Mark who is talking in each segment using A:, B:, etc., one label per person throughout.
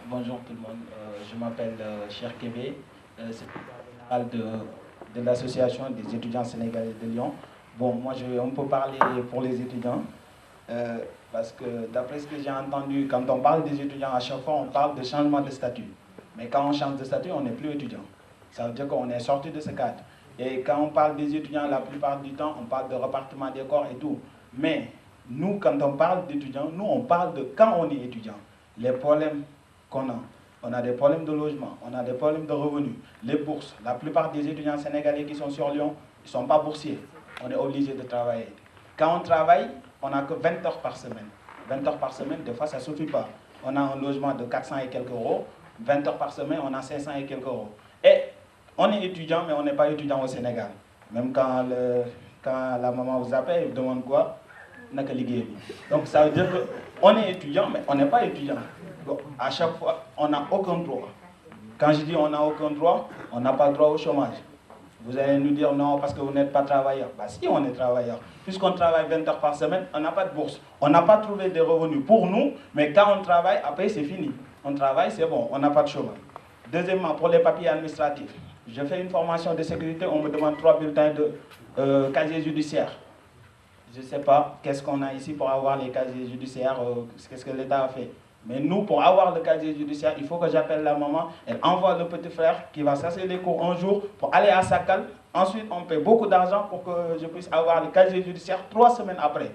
A: Bonjour tout le monde, je m'appelle Cher Kébé, secrétaire général de l'association des étudiants sénégalais de Lyon. Bon, moi je vais un peu parler pour les étudiants, parce que d'après ce que j'ai entendu, quand on parle des étudiants, à chaque fois on parle de changement de statut. Mais quand on change de statut, on n'est plus étudiant. Ça veut dire qu'on est sorti de ce cadre. Et quand on parle des étudiants, la plupart du temps, on parle de repartement des corps et tout. Mais nous, quand on parle d'étudiants, nous on parle de quand on est étudiant. Les problèmes qu'on a. On a des problèmes de logement, on a des problèmes de revenus, les bourses. La plupart des étudiants sénégalais qui sont sur Lyon, ils ne sont pas boursiers. On est obligé de travailler. Quand on travaille, on n'a que 20 heures par semaine. 20 heures par semaine, des fois, ça ne suffit pas. On a un logement de 400 et quelques euros. 20 heures par semaine, on a 500 et quelques euros. Et on est étudiant, mais on n'est pas étudiant au Sénégal. Même quand la maman vous appelle, elle vous demande quoi? Donc ça veut dire qu'on est étudiant, mais on n'est pas étudiant. Donc, à chaque fois, on n'a aucun droit. Quand je dis on n'a aucun droit, on n'a pas droit au chômage. Vous allez nous dire non parce que vous n'êtes pas travailleur. Bah si, on est travailleur. Puisqu'on travaille 20 heures par semaine, on n'a pas de bourse. On n'a pas trouvé des revenus pour nous, mais quand on travaille, après c'est fini. On travaille, c'est bon, on n'a pas de chômage. Deuxièmement, pour les papiers administratifs, je fais une formation de sécurité, on me demande 3 bulletins de casier judiciaire. Je ne sais pas qu'est-ce qu'on a ici pour avoir les casiers judiciaires, qu'est-ce que l'État a fait. Mais nous, pour avoir le casier judiciaire, il faut que j'appelle la maman, elle envoie le petit frère qui va chercher les cours un jour pour aller à Sakal. Ensuite, on paie beaucoup d'argent pour que je puisse avoir le casier judiciaire 3 semaines après.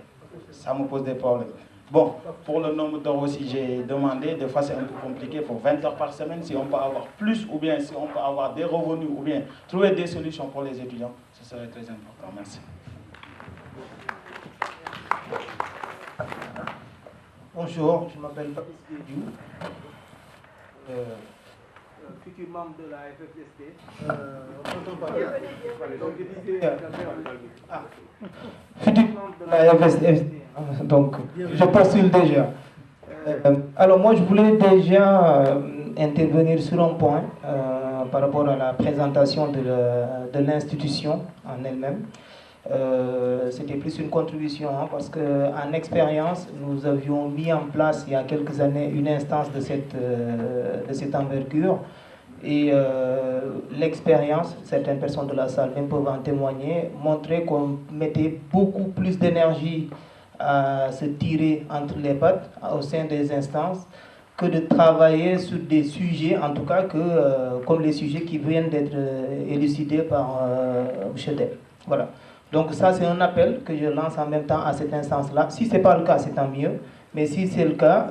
A: Ça me pose des problèmes. Bon, pour le nombre d'heures aussi, j'ai demandé, des fois c'est un peu compliqué, pour 20 heures par semaine, si on peut avoir plus, ou bien si on peut avoir des revenus, ou bien trouver des solutions pour les étudiants, ce serait très important. Merci.
B: Bonjour, je m'appelle Patrice Guédiou, futur membre de la FFST. Futur membre de la FFST, donc je postule déjà. Alors moi je voulais déjà intervenir sur un point par rapport à la présentation de l'institution en elle-même. C'était plus une contribution parce qu'en expérience, nous avions mis en place il y a quelques années une instance de cette envergure et l'expérience, certaines personnes de la salle même peuvent en témoigner, montrait qu'on mettait beaucoup plus d'énergie à se tirer entre les pattes au sein des instances que de travailler sur des sujets, en tout cas comme les sujets qui viennent d'être élucidés par Chedel. Voilà. Donc ça, c'est un appel que je lance en même temps à cette instance-là. Si ce n'est pas le cas, c'est tant mieux. Mais si c'est le cas,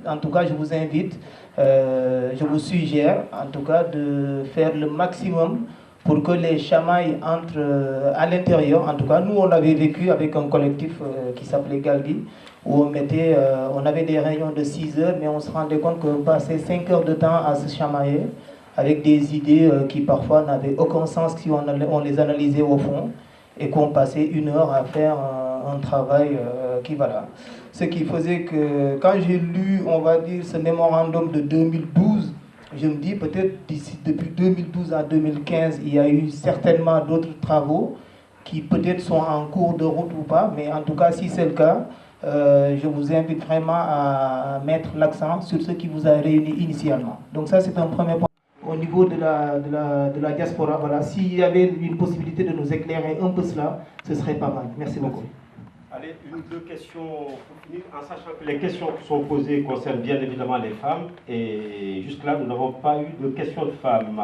B: en tout cas, je vous invite, je vous suggère, en tout cas, de faire le maximum pour que les chamailles entrent à l'intérieur. En tout cas, nous, on l'avait vécu avec un collectif qui s'appelait Galdi, où on avait des réunions de 6 heures, mais on se rendait compte qu'on passait 5 heures de temps à se chamailler, avec des idées qui parfois n'avaient aucun sens si on les analysait au fond, et qu'on passait 1 heure à faire un travail qui va là. Ce qui faisait que quand j'ai lu, on va dire, ce mémorandum de 2012, je me dis peut-être depuis 2012 à 2015, il y a eu certainement d'autres travaux qui peut-être sont en cours de route ou pas, mais en tout cas, si c'est le cas, je vous invite vraiment à mettre l'accent sur ce qui vous a réuni initialement. Donc ça, c'est un premier point. Au niveau de la diaspora, voilà, s'il y avait une possibilité de nous éclairer un peu cela, ce serait pas mal. Merci beaucoup.
C: Allez, une ou deux questions pour finir, en sachant que les questions qui sont posées concernent bien évidemment les femmes, et jusque-là, nous n'avons pas eu de questions de femmes.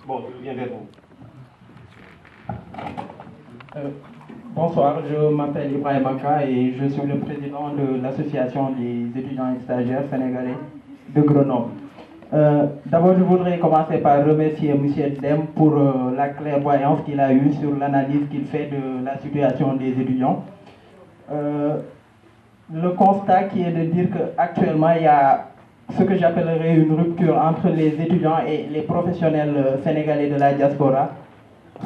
C: Bon, je viens vers vous.
D: Bonsoir, je m'appelle Ibrahim Aka et je suis le président de l'association des étudiants et stagiaires sénégalais de Grenoble. D'abord, je voudrais commencer par remercier M. Dem pour la clairvoyance qu'il a eue sur l'analyse qu'il fait de la situation des étudiants. Le constat qui est de dire qu'actuellement, il y a ce que j'appellerais une rupture entre les étudiants et les professionnels sénégalais de la diaspora.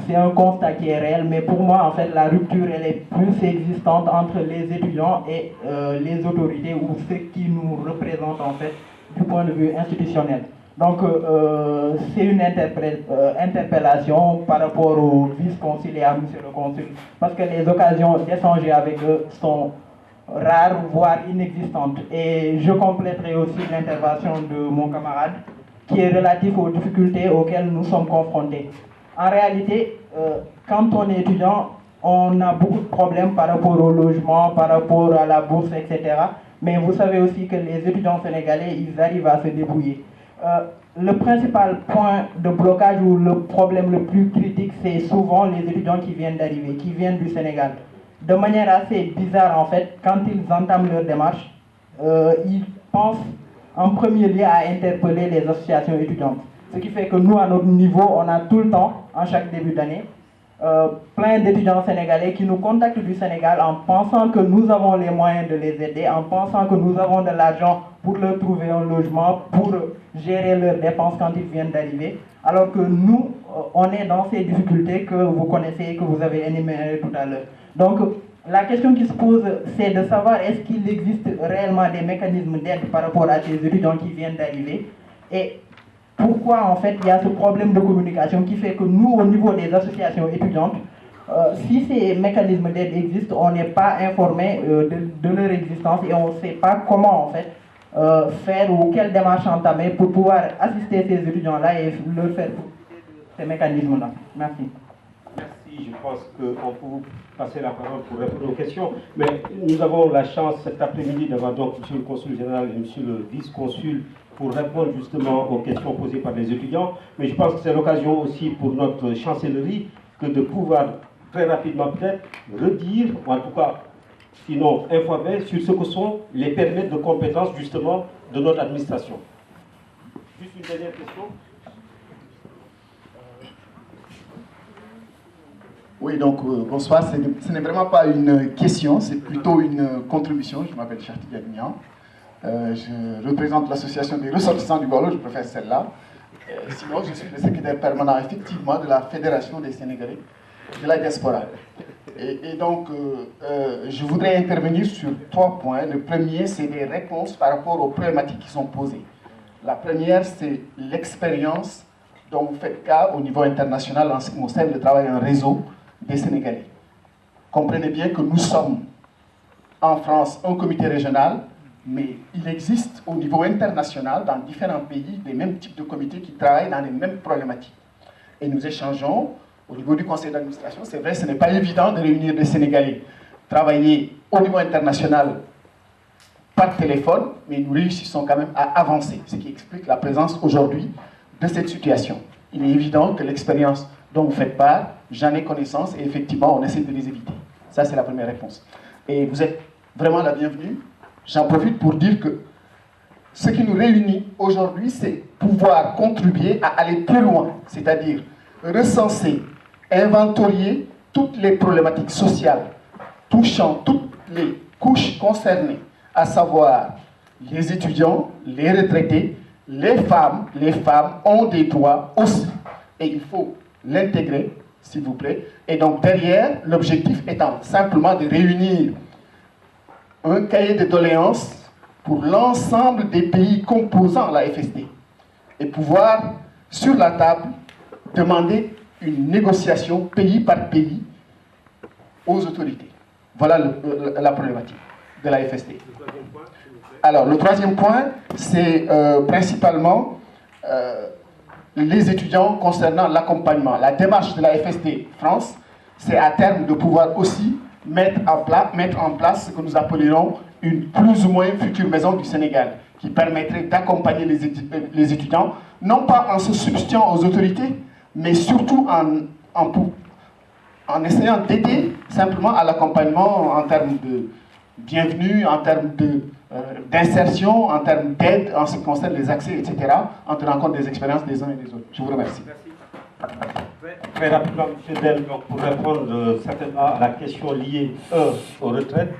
D: C'est un constat qui est réel, mais pour moi, en fait, la rupture, elle est plus existante entre les étudiants et les autorités ou ceux qui nous représentent, en fait, du point de vue institutionnel. Donc, c'est une interpellation par rapport au vice-consul et à M. le consul, parce que les occasions d'échanger avec eux sont rare, voire inexistante. Et je compléterai aussi l'intervention de mon camarade qui est relatif aux difficultés auxquelles nous sommes confrontés. En réalité, quand on est étudiant, on a beaucoup de problèmes par rapport au logement, par rapport à la bourse, etc. Mais vous savez aussi que les étudiants sénégalais, ils arrivent à se débrouiller. Le principal point de blocage ou le problème le plus critique, c'est souvent les étudiants qui viennent d'arriver, qui viennent du Sénégal. De manière assez bizarre, en fait, quand ils entament leur démarche, ils pensent en premier lieu à interpeller les associations étudiantes. Ce qui fait que nous, à notre niveau, on a tout le temps, en chaque début d'année, plein d'étudiants sénégalais qui nous contactent du Sénégal en pensant que nous avons les moyens de les aider, en pensant que nous avons de l'argent pour leur trouver un logement, pour gérer leurs dépenses quand ils viennent d'arriver, alors que nous, on est dans ces difficultés que vous connaissez et que vous avez énumérées tout à l'heure. Donc, la question qui se pose, c'est de savoir est-ce qu'il existe réellement des mécanismes d'aide par rapport à ces étudiants qui viennent d'arriver, et pourquoi en fait il y a ce problème de communication qui fait que nous, au niveau des associations étudiantes, si ces mécanismes d'aide existent, on n'est pas informé de leur existence et on ne sait pas comment en fait faire ou quelle démarche entamer pour pouvoir assister ces étudiants-là et leur faire ces mécanismes-là. Merci.
C: Merci, je pense qu'on peut vous passer la parole pour répondre aux questions. Mais nous avons la chance cet après-midi d'avoir donc M. le Consul général et M. le Vice-Consul pour répondre justement aux questions posées par les étudiants. Mais je pense que c'est l'occasion aussi pour notre chancellerie que de pouvoir très rapidement peut-être redire, ou en tout cas, sinon informer sur ce que sont les périmètres de compétences justement de notre administration. Juste une dernière question.
E: Oui, donc bonsoir. Ce n'est vraiment pas une question, c'est plutôt une contribution. Je m'appelle Cheikh Tidiane. Je représente l'association des ressortissants du Waalo, je préfère celle-là. Sinon, je suis le secrétaire permanent effectivement de la Fédération des Sénégalais de la diaspora. Et donc, je voudrais intervenir sur 3 points. Le premier, c'est des réponses par rapport aux problématiques qui sont posées. La première, c'est l'expérience dont vous faites cas au niveau international en ce qui concerne le travail en réseau des Sénégalais. Comprenez bien que nous sommes en France un comité régional, mais il existe au niveau international, dans différents pays, les mêmes types de comités qui travaillent dans les mêmes problématiques. Et nous échangeons au niveau du conseil d'administration. C'est vrai, ce n'est pas évident de réunir des Sénégalais, travailler au niveau international par téléphone, mais nous réussissons quand même à avancer, ce qui explique la présence aujourd'hui de cette situation. Il est évident que l'expérience dont vous faites part, j'en ai connaissance et effectivement, on essaie de les éviter. Ça, c'est la première réponse. Et vous êtes vraiment la bienvenue. J'en profite pour dire que ce qui nous réunit aujourd'hui, c'est pouvoir contribuer à aller plus loin, c'est-à-dire recenser, inventorier toutes les problématiques sociales touchant toutes les couches concernées, à savoir les étudiants, les retraités, les femmes ont des droits aussi. Et il faut l'intégrer, s'il vous plaît. Et donc derrière, l'objectif étant simplement de réunir un cahier de doléances pour l'ensemble des pays composant la FSD et pouvoir, sur la table, demander une négociation pays par pays aux autorités. Voilà la problématique de la FSD. Alors, le troisième point, c'est principalement les étudiants concernant l'accompagnement. La démarche de la FSD France, c'est à terme de pouvoir aussi mettre en place ce que nous appellerons une plus ou moins future maison du Sénégal, qui permettrait d'accompagner les étudiants, non pas en se substituant aux autorités, mais surtout en essayant d'aider simplement à l'accompagnement en termes de bienvenue, en termes d'insertion, en termes d'aide en ce qui concerne les accès, etc., en tenant compte des expériences des uns et des autres. Je vous remercie.
C: Merci. Très rapidement, M. Del, pour répondre certainement à la question liée, aux retraites,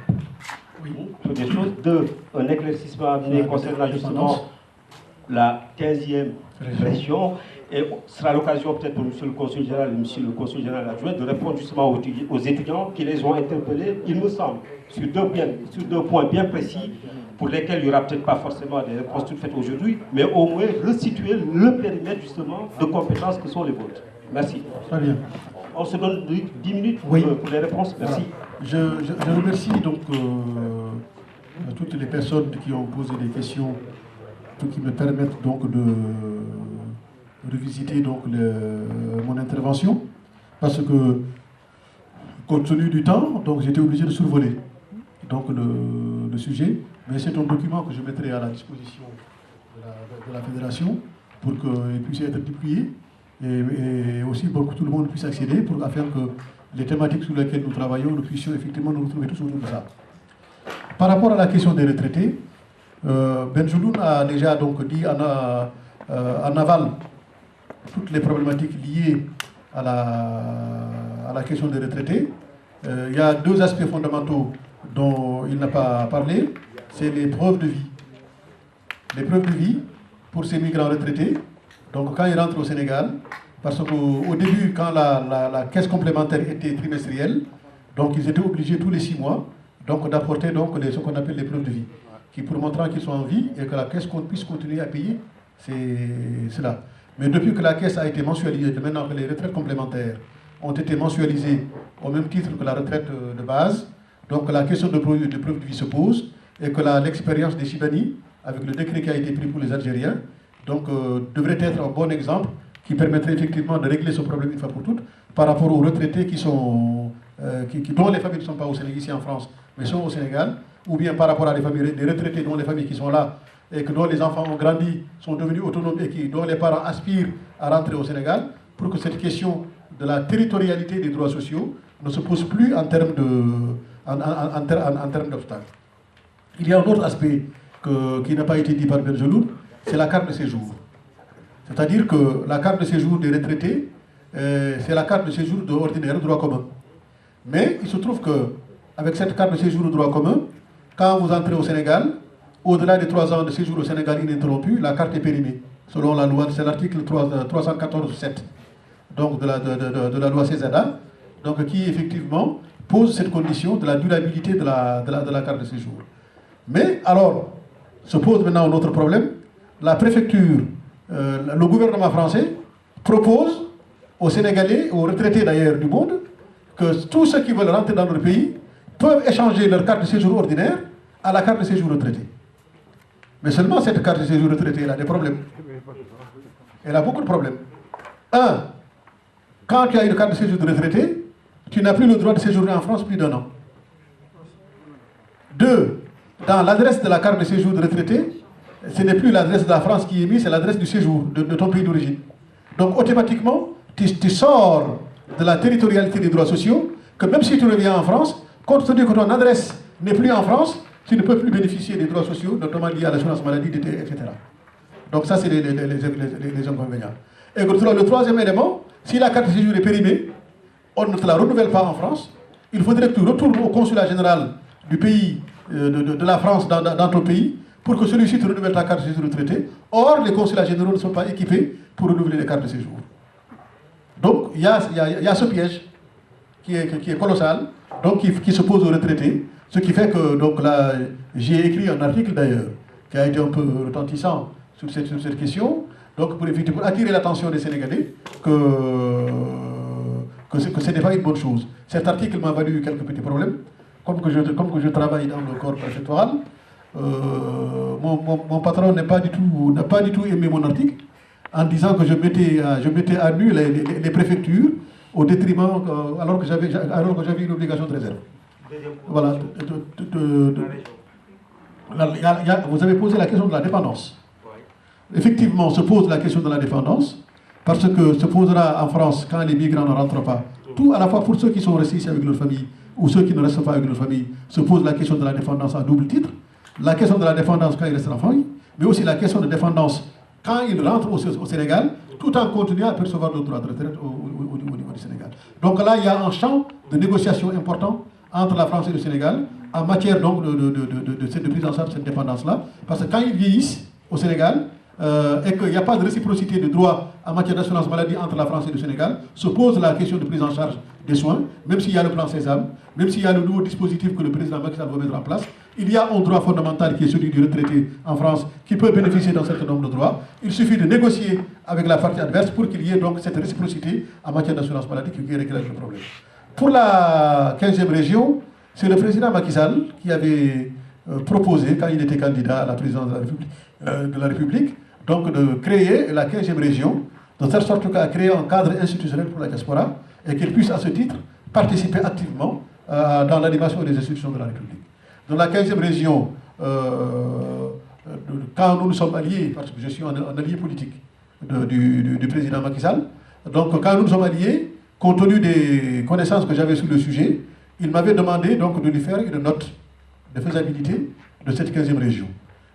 C: sur des choses, 2, un éclaircissement amené concernant justement la 15e région, et ce sera l'occasion peut-être pour M. le Consul général et M. le Consul général adjoint de répondre justement aux étudiants qui les ont interpellés, il me semble, sur deux points bien précis, pour lesquels il n'y aura peut-être pas forcément des réponses toutes faites aujourd'hui, mais au moins resituer le périmètre justement de compétences que sont les vôtres. Merci.
F: Très bien.
C: On se donne 10 minutes pour les réponses. Merci.
F: Voilà. Je remercie donc toutes les personnes qui ont posé des questions qui me permettent donc de revisiter donc mon intervention, parce que compte tenu du temps, donc j'étais obligé de survoler donc le sujet, mais c'est un document que je mettrai à la disposition de la fédération pour qu'il puisse être déplié et aussi pour que tout le monde puisse accéder afin que les thématiques sur lesquelles nous travaillons, nous puissions effectivement nous retrouver tous autour de ça. Par rapport à la question des retraités, Benjeloun a déjà donc dit en aval toutes les problématiques liées à la question des retraités. Il y a deux aspects fondamentaux dont il n'a pas parlé, c'est les preuves de vie. Les preuves de vie pour ces migrants retraités, donc quand ils rentrent au Sénégal, parce qu'au début, quand la caisse complémentaire était trimestrielle, donc ils étaient obligés tous les 6 mois d'apporter ce qu'on appelle les preuves de vie, qui pour montrer qu'ils sont en vie et que la caisse puisse continuer à payer, c'est cela. Mais depuis que la caisse a été mensualisée, maintenant que les retraites complémentaires ont été mensualisées au même titre que la retraite de base, donc la question de preuve de vie se pose et que l'expérience des Chibani, avec le décret qui a été pris pour les Algériens, donc devrait être un bon exemple qui permettrait effectivement de régler ce problème une fois pour toutes par rapport aux retraités dont les familles ne sont pas au Sénégal, ici en France, mais sont au Sénégal, ou bien par rapport à des retraités dont les familles qui sont là et que dont les enfants ont grandi, sont devenus autonomes et dont les parents aspirent à rentrer au Sénégal, pour que cette question de la territorialité des droits sociaux ne se pose plus en termes d'obstacles. Il y a un autre aspect qui n'a pas été dit par Benjeloun, c'est la carte de séjour. C'est-à-dire que la carte de séjour des retraités, c'est la carte de séjour ordinaire, droit commun. Mais il se trouve qu'avec cette carte de séjour droit commun, quand vous entrez au Sénégal, au-delà des 3 ans de séjour au Sénégal ininterrompu, la carte est périmée. Selon la loi, c'est l'article 314.7 donc de la loi CESADA, donc qui effectivement pose cette condition de la durabilité de la carte de séjour. Mais alors, se pose maintenant un autre problème. La préfecture, le gouvernement français propose aux Sénégalais, aux retraités d'ailleurs du monde, que tous ceux qui veulent rentrer dans leur pays peuvent échanger leur carte de séjour ordinaire à la carte de séjour retraité. Mais seulement cette carte de séjour retraité, elle a des problèmes. Elle a beaucoup de problèmes. Un, quand tu as une carte de séjour de retraité, tu n'as plus le droit de séjourner en France plus d'1 an. 2, dans l'adresse de la carte de séjour de retraité, ce n'est plus l'adresse de la France qui est mise, c'est l'adresse du séjour de ton pays d'origine. Donc automatiquement, tu sors de la territorialité des droits sociaux, que même si tu reviens en France, compte tenu que ton adresse n'est plus en France, tu ne peux plus bénéficier des droits sociaux, notamment liés à l'assurance maladie, etc. Donc ça, c'est les inconvénients. Et le troisième élément, si la carte de séjour est périmée, on ne te la renouvelle pas en France, il faudrait que tu retournes au consulat général du pays, de la France dans ton pays, pour que celui-ci te renouvelle ta carte de séjour retraité. Or, les consulats généraux ne sont pas équipés pour renouveler les cartes de séjour. Donc, il y a ce piège qui est colossal, donc qui se pose aux retraités, ce qui fait que, donc là, j'ai écrit un article d'ailleurs, qui a été un peu retentissant sur cette question, donc pour attirer l'attention des Sénégalais que ce n'est pas une bonne chose. Cet article m'a valu quelques petits problèmes, comme que je travaille dans le corps préfectoral. Mon patron n'a pas du tout aimé mon article, en disant que je mettais à nu les préfectures au détriment, alors que j'avais une obligation de réserve. Voilà. Vous avez posé la question de la dépendance. Effectivement, se pose la question de la dépendance, parce que se posera en France quand les migrants ne rentrent pas. Tout à la fois pour ceux qui sont restés ici avec leur famille ou ceux qui ne restent pas avec leur famille, se pose la question de la dépendance à double titre. La question de la dépendance quand ils restent en famille, mais aussi la question de dépendance quand ils rentrent au Sénégal, tout en continuant à percevoir le droit de retraite au niveau du Sénégal. Donc là, il y a un champ de négociation important entre la France et le Sénégal en matière donc de prise en charge de cette dépendance-là. Parce que quand ils vieillissent au Sénégal, et qu'il n'y a pas de réciprocité de droit en matière d'assurance maladie entre la France et le Sénégal, se pose la question de prise en charge des soins, même s'il y a le plan Sésame, même s'il y a le nouveau dispositif que le président Macky Sall va mettre en place. Il y a un droit fondamental qui est celui du retraité en France, qui peut bénéficier d'un certain nombre de droits. Il suffit de négocier avec la partie adverse pour qu'il y ait donc cette réciprocité en matière d'assurance maladie qui réglera le problème. Pour la 15e région, c'est le président Macky Sall qui avait proposé, quand il était candidat à la présidence de la République, donc de créer la 15e région, de telle sorte qu'à créer un cadre institutionnel pour la diaspora et qu'elle puisse à ce titre participer activement dans l'animation des institutions de la République. Dans la 15e région, quand nous sommes alliés, parce que je suis un allié politique du président Macky Sall, donc quand nous sommes alliés, compte tenu des connaissances que j'avais sur le sujet, il m'avait demandé donc de lui faire une note de faisabilité de cette 15e région.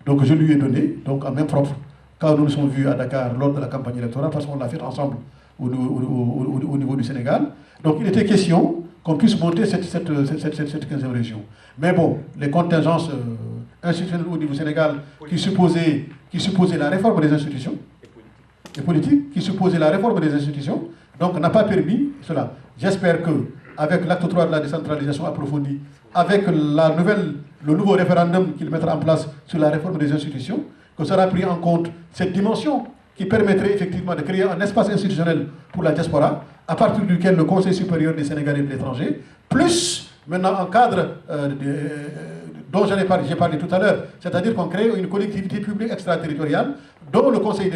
F: Donc je lui ai donné, donc en main propre, quand nous nous sommes vus à Dakar lors de la campagne électorale, parce qu'on l'a fait ensemble au niveau du Sénégal. Donc il était question qu'on puisse monter cette 15e région. Mais bon, les contingences institutionnelles au niveau du Sénégal qui supposaient la réforme des institutions, et politiques, qui supposaient la réforme des institutions, donc n'a pas permis cela. J'espère qu'avec l'acte 3 de la décentralisation approfondie, avec le nouveau référendum qu'il mettra en place sur la réforme des institutions, que sera pris en compte cette dimension qui permettrait effectivement de créer un espace institutionnel pour la diaspora, à partir duquel le Conseil supérieur des Sénégalais de l'étranger, plus maintenant un cadre dont j'ai parlé tout à l'heure, c'est-à-dire qu'on crée une collectivité publique extraterritoriale dont le Conseil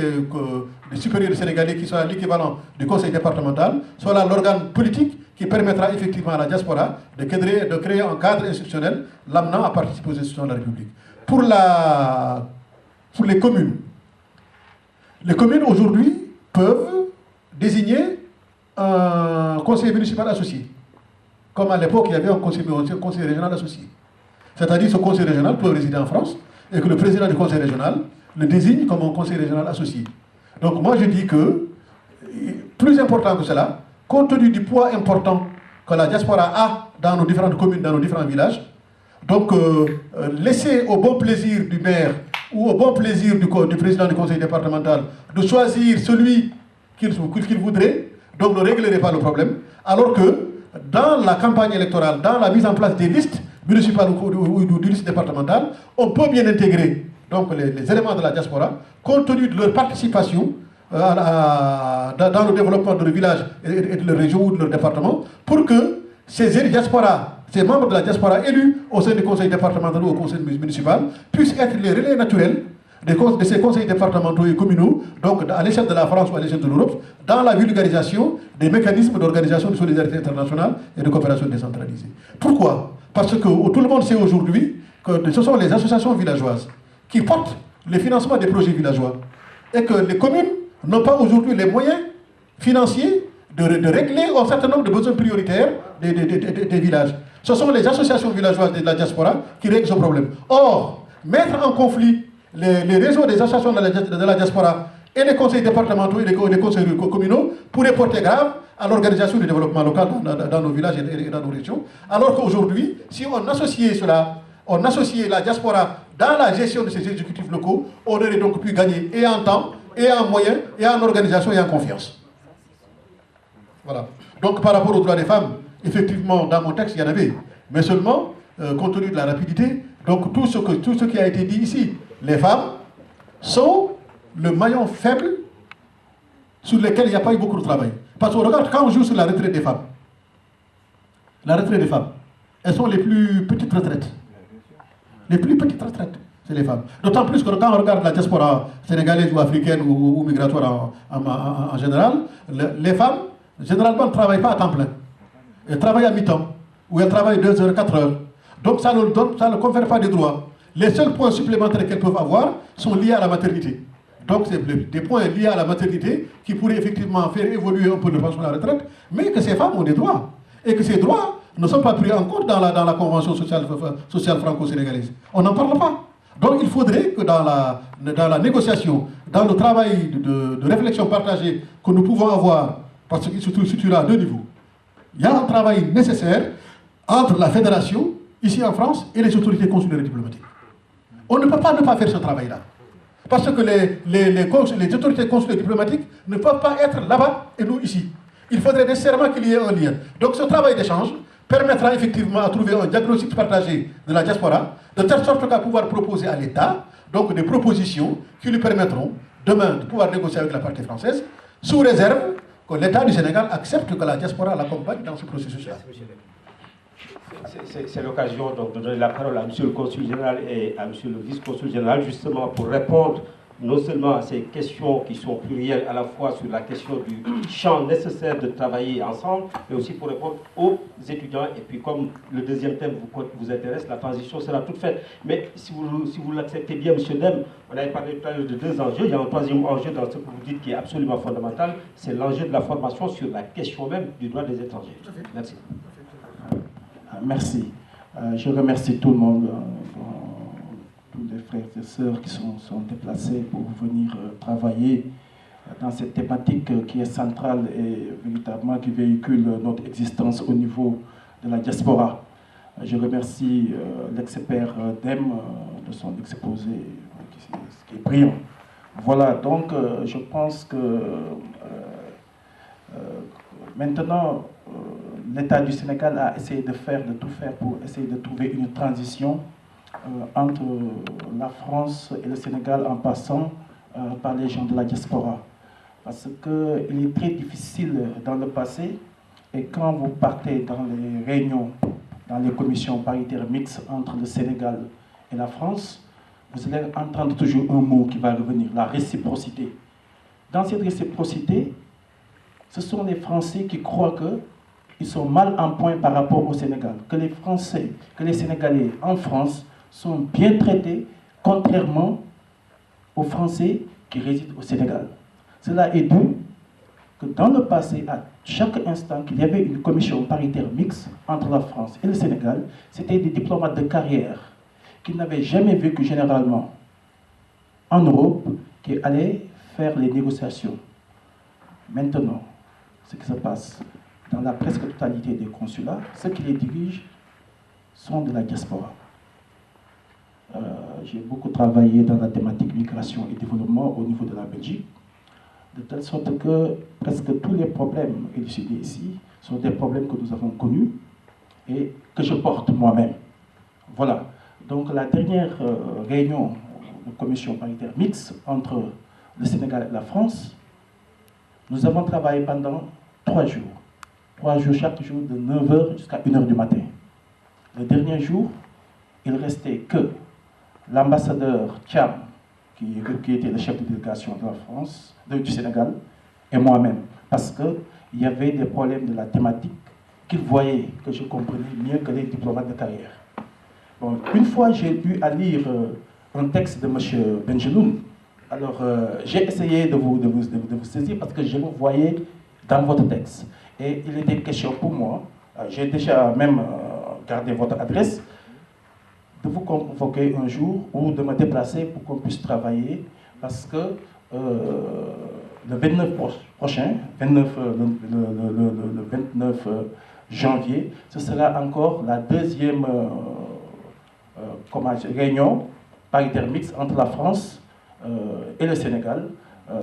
F: supérieur des Sénégalais, qui soit l'équivalent du Conseil départemental, soit là l'organe politique qui permettra effectivement à la diaspora de créer un cadre institutionnel l'amenant à participer aux institutions de la République. Pour les communes aujourd'hui peuvent désigner un conseiller municipal associé. Comme à l'époque, il y avait un conseiller régional associé. C'est-à-dire que ce conseil régional peut résider en France et que le président du conseil régional le désigne comme un conseil régional associé. Donc moi je dis que, plus important que cela, compte tenu du poids important que la diaspora a dans nos différentes communes, dans nos différents villages, donc laisser au bon plaisir du maire ou au bon plaisir du président du conseil départemental de choisir celui qu'il voudrait, donc ne réglerait pas le problème, alors que dans la campagne électorale, dans la mise en place des listes municipales ou des listes départementales, on peut bien intégrer donc, les éléments de la diaspora, compte tenu de leur participation dans le développement de leur village et de leur région ou de leur département, pour que ces membres de la diaspora élus au sein du conseil départemental ou au conseil municipal puissent être les relais naturels de ces conseils départementaux et communaux, donc à l'échelle de la France ou à l'échelle de l'Europe, dans la vulgarisation des mécanismes d'organisation de solidarité internationale et de coopération décentralisée. Pourquoi? Parce que tout le monde sait aujourd'hui que ce sont les associations villageoises qui portent le financement des projets villageois et que les communes n'ont pas aujourd'hui les moyens financiers de régler un certain nombre de besoins prioritaires des villages. Ce sont les associations villageoises de la diaspora qui règlent ce problème. Or, mettre en conflit les réseaux des associations de la diaspora et les conseils départementaux et les conseils communaux pourrait porter grave à l'organisation du développement local dans nos villages et dans nos régions. Alors qu'aujourd'hui, si on associait cela, on associait la diaspora dans la gestion de ces exécutifs locaux, on aurait donc pu gagner et en temps, et en moyens, et en organisation, et en confiance. Voilà. Donc par rapport aux droits des femmes, effectivement, dans mon texte, il y en avait. Mais seulement, compte tenu de la rapidité, donc tout ce qui a été dit ici, les femmes sont le maillon faible sur lequel il n'y a pas eu beaucoup de travail. Parce qu'on regarde, quand on joue sur la retraite des femmes, elles sont les plus petites retraites. Les plus petites retraites, c'est les femmes. D'autant plus que quand on regarde la diaspora sénégalaise ou africaine ou migratoire en général, les femmes, généralement, ne travaillent pas à temps plein. Elles travaillent à mi-temps, ou elles travaillent 2 heures, 4 heures. Donc ça ne confère pas de droits. Les seuls points supplémentaires qu'elles peuvent avoir sont liés à la maternité. Donc c'est des points liés à la maternité qui pourraient effectivement faire évoluer un peu le pension à la retraite, mais que ces femmes ont des droits. Et que ces droits ne sont pas pris en compte dans la convention sociale franco-sénégalaise. On n'en parle pas. Donc il faudrait que dans la négociation, dans le travail de réflexion partagée que nous pouvons avoir, parce qu'il se situe à 2 niveaux, il y a un travail nécessaire entre la fédération, ici en France, et les autorités consulaires et diplomatiques. On ne peut pas ne pas faire ce travail-là. Parce que les autorités consulaires et diplomatiques ne peuvent pas être là-bas et nous ici. Il faudrait nécessairement qu'il y ait un lien. Donc ce travail d'échange permettra effectivement à trouver un diagnostic partagé de la diaspora, de telle sorte qu'à pouvoir proposer à l'État donc des propositions qui lui permettront demain de pouvoir négocier avec la partie française, sous réserve que l'État du Sénégal accepte que la diaspora l'accompagne dans ce processus-là.
C: C'est l'occasion donc de donner la parole à M. le Consul général et à M. le Vice-Consul général, justement pour répondre non seulement à ces questions qui sont plurielles, à la fois sur la question du champ nécessaire de travailler ensemble, mais aussi pour répondre aux étudiants. Et puis comme le deuxième thème vous intéresse, la transition sera toute faite. Mais si vous l'acceptez bien, M. Dem, on avait parlé tout à l'heure de deux enjeux. Il y a un troisième enjeu dans ce que vous dites qui est absolument fondamental, c'est l'enjeu de la formation sur la question même du droit des étrangers. Merci.
A: Merci. Je remercie tout le monde, tous les frères et sœurs qui sont déplacés pour venir travailler dans cette thématique qui est centrale et véritablement qui véhicule notre existence au niveau de la diaspora. Je remercie l'expert Dem de son exposé qui est brillant. Voilà, donc je pense que maintenant, l'État du Sénégal a essayé de tout faire pour essayer de trouver une transition entre la France et le Sénégal en passant par les gens de la diaspora. Parce qu'il est très difficile dans le passé, et quand vous partez dans les réunions, dans les commissions paritaires mixtes entre le Sénégal et la France, vous allez entendre toujours un mot qui va revenir, la réciprocité. Dans cette réciprocité, ce sont les Français qui croient qu'ils sont mal en point par rapport au Sénégal, que les Français, que les Sénégalais en France sont bien traités, contrairement aux Français qui résident au Sénégal. Cela est dû que dans le passé, à chaque instant qu'il y avait une commission paritaire mixte entre la France et le Sénégal, c'était des diplomates de carrière qui n'avaient jamais vécu généralement en Europe, qui allaient faire les négociations. Maintenant, ce qui se passe dans la presque totalité des consulats, ceux qui les dirigent sont de la diaspora. J'ai beaucoup travaillé dans la thématique migration et développement au niveau de la Belgique, de telle sorte que presque tous les problèmes élucidés ici sont des problèmes que nous avons connus et que je porte moi-même. Voilà. Donc la dernière réunion de commission paritaire mixte entre le Sénégal et la France, nous avons travaillé pendant 3 jours. 3 jours chaque jour de 9h jusqu'à 1h du matin. Le dernier jour, il ne restait que l'ambassadeur Thiam, qui était le chef de délégation de la France, du Sénégal, et moi-même. Parce qu'il y avait des problèmes de la thématique qu'il voyait, que je comprenais mieux que les diplomates de carrière. Bon, une fois, j'ai eu à lire un texte de M. Benjeloun. Alors, j'ai essayé de vous saisir parce que je vous voyais dans votre texte. Et il était question pour moi, j'ai déjà même gardé votre adresse, de vous convoquer un jour ou de me déplacer pour qu'on puisse travailler, parce que le 29 prochain, le 29 janvier, ce sera encore la deuxième réunion paritaire mixte entre la France et le Sénégal,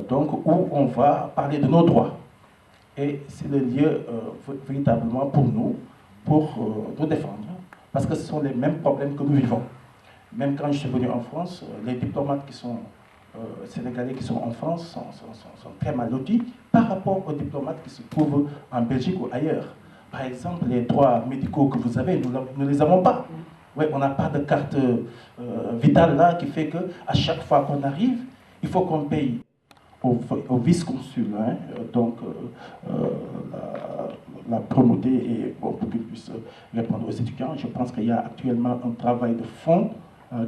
A: donc où on va parler de nos droits. Et c'est le lieu véritablement pour nous défendre, parce que ce sont les mêmes problèmes que nous vivons. Même quand je suis venu en France, les diplomates qui sont sénégalais qui sont en France sont très mal lotis par rapport aux diplomates qui se trouvent en Belgique ou ailleurs. Par exemple, les droits médicaux que vous avez, nous ne les avons pas. Ouais, on n'a pas de carte vitale là qui fait qu'à chaque fois qu'on arrive, il faut qu'on paye au vice-consul, hein, donc la promouter et pour qu'il puisse répondre aux étudiants. Je pense qu'il y a actuellement un travail de fond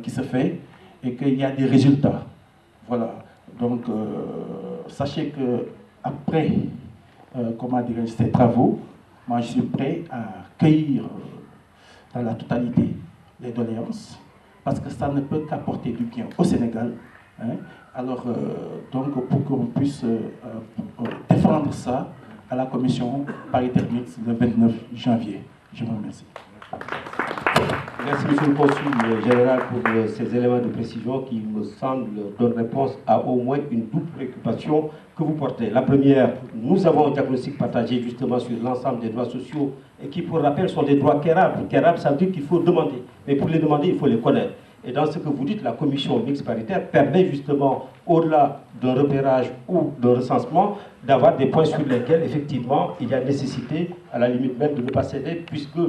A: qui se fait et qu'il y a des résultats. Voilà. Donc, sachez que après, ces travaux, moi je suis prêt à cueillir dans la totalité les doléances, parce que ça ne peut qu'apporter du bien au Sénégal. Hein. Alors, donc, pour qu'on puisse défendre ça à la commission paritaire mixte le 29 janvier. Je vous remercie.
C: Merci, M. le Consul général, pour ces éléments de précision qui me semblent donner réponse à au moins une double préoccupation que vous portez. La première, nous avons un diagnostic partagé justement sur l'ensemble des droits sociaux et qui, pour rappel, sont des droits quérables. Quérables, ça veut dire qu'il faut demander. Mais pour les demander, il faut les connaître. Et dans ce que vous dites, la commission mixte paritaire permet justement, au-delà d'un repérage ou d'un recensement, d'avoir des points sur lesquels, effectivement, il y a nécessité, à la limite même, de ne pas céder, puisque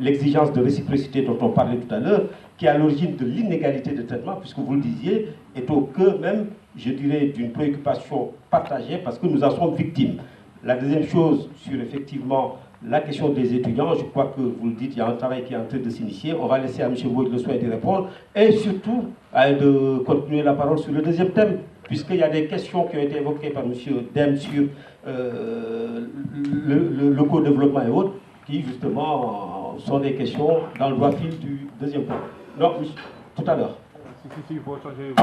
C: l'exigence de réciprocité dont on parlait tout à l'heure, qui est à l'origine de l'inégalité de traitement, puisque vous le disiez, est au cœur même, je dirais, d'une préoccupation partagée, parce que nous en sommes victimes. La deuxième chose, sur effectivement la question des étudiants, je crois que vous le dites, il y a un travail qui est en train de s'initier. On va laisser à M. Wood le soin d'y répondre et surtout de continuer la parole sur le deuxième thème, puisqu'il y a des questions qui ont été évoquées par M. Dem sur le co-développement et autres, qui justement sont des questions dans le droit fil du deuxième point. Non, tout à l'heure.
G: Si, il faut changer.